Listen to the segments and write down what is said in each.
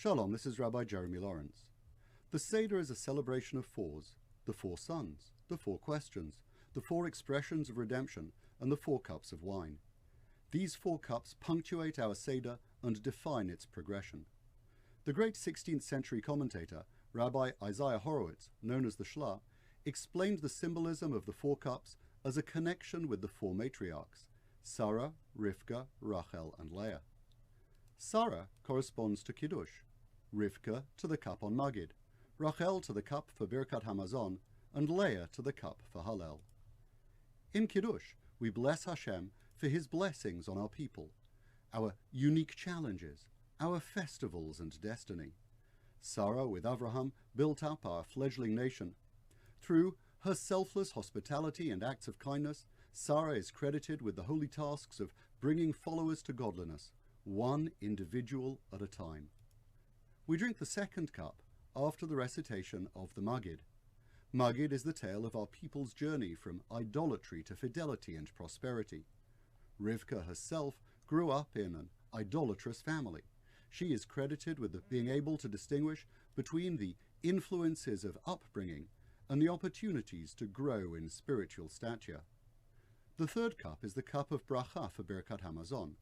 Shalom, this is Rabbi Jeremy Lawrence. The Seder is a celebration of fours: the four sons, the four questions, the four expressions of redemption, and the four cups of wine. These four cups punctuate our Seder and define its progression. The great 16th century commentator, Rabbi Isaah Horowitz, known as the Shla, explained the symbolism of the four cups as a connection with the four matriarchs: Sarah, Rivka, Rachel, and Leah. Sarah corresponds to Kiddush, Rivka to the cup on Magid, Rachel to the cup for Birkat Hamazon, and Leah to the cup for Hallel. In Kiddush, we bless Hashem for his blessings on our people, our unique challenges, our festivals and destiny. Sarah, with Avraham, built up our fledgling nation. Through her selfless hospitality and acts of kindness, Sarah is credited with the holy tasks of bringing followers to godliness, one individual at a time. We drink the second cup after the recitation of the Magid. Magid is the tale of our people's journey from idolatry to fidelity and prosperity. Rivka herself grew up in an idolatrous family. She is credited with being able to distinguish between the influences of upbringing and the opportunities to grow in spiritual stature. The third cup is the cup of bracha for Birkat Hamazon.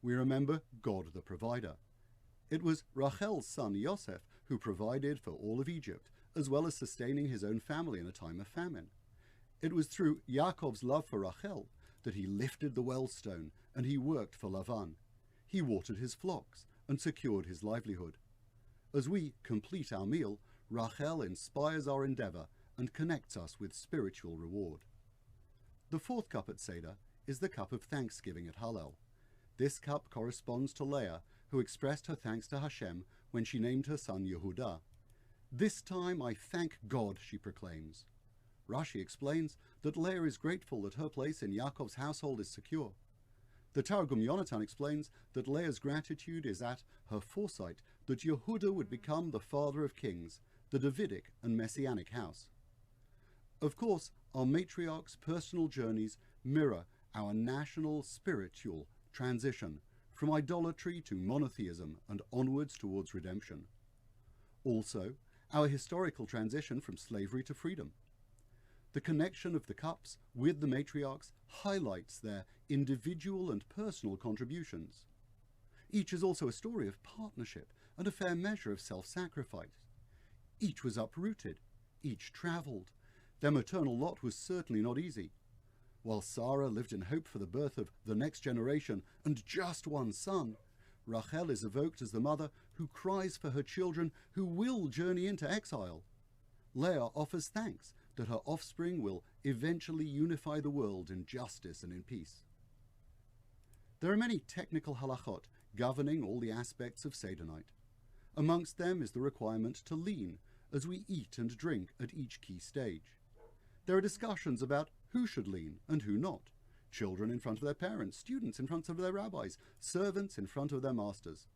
We remember God the provider. It was Rachel's son Yosef who provided for all of Egypt, as well as sustaining his own family in a time of famine. It was through Yaakov's love for Rachel that he lifted the wellstone and he worked for Lavan. He watered his flocks and secured his livelihood. As we complete our meal, Rachel inspires our endeavor and connects us with spiritual reward. The fourth cup at Seder is the cup of thanksgiving at Hallel. This cup corresponds to Leah, who expressed her thanks to Hashem when she named her son Yehudah. "This time I thank God," she proclaims. Rashi explains that Leah is grateful that her place in Yaakov's household is secure. The Targum Yonatan explains that Leah's gratitude is at her foresight that Yehudah would become the father of kings, the Davidic and Messianic house. Of course, our matriarchs' personal journeys mirror our national spiritual transition from idolatry to monotheism and onwards towards redemption. Also, our historical transition from slavery to freedom. The connection of the cups with the matriarchs highlights their individual and personal contributions. Each is also a story of partnership and a fair measure of self-sacrifice. Each was uprooted, each travelled. Their maternal lot was certainly not easy. While Sarah lived in hope for the birth of the next generation and just one son, Rachel is evoked as the mother who cries for her children who will journey into exile. Leah offers thanks that her offspring will eventually unify the world in justice and in peace. There are many technical halachot governing all the aspects of Seder night. Amongst them is the requirement to lean as we eat and drink at each key stage. There are discussions about who should lean and who not. Children in front of their parents, students in front of their rabbis, servants in front of their masters.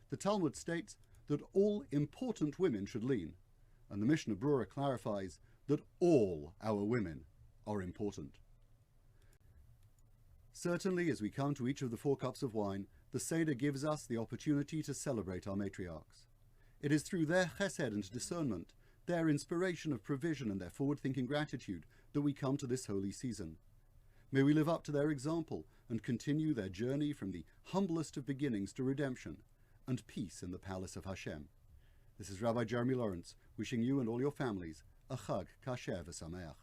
The Talmud states that all important women should lean, and the Mishnah Brura clarifies that all our women are important. Certainly, as we come to each of the four cups of wine, the Seder gives us the opportunity to celebrate our matriarchs. It is through their chesed and discernment, their inspiration of provision and their forward-thinking gratitude that we come to this holy season. May we live up to their example and continue their journey from the humblest of beginnings to redemption and peace in the palace of Hashem. This is Rabbi Jeremy Lawrence, wishing you and all your families a Chag Kasher v'Sameach.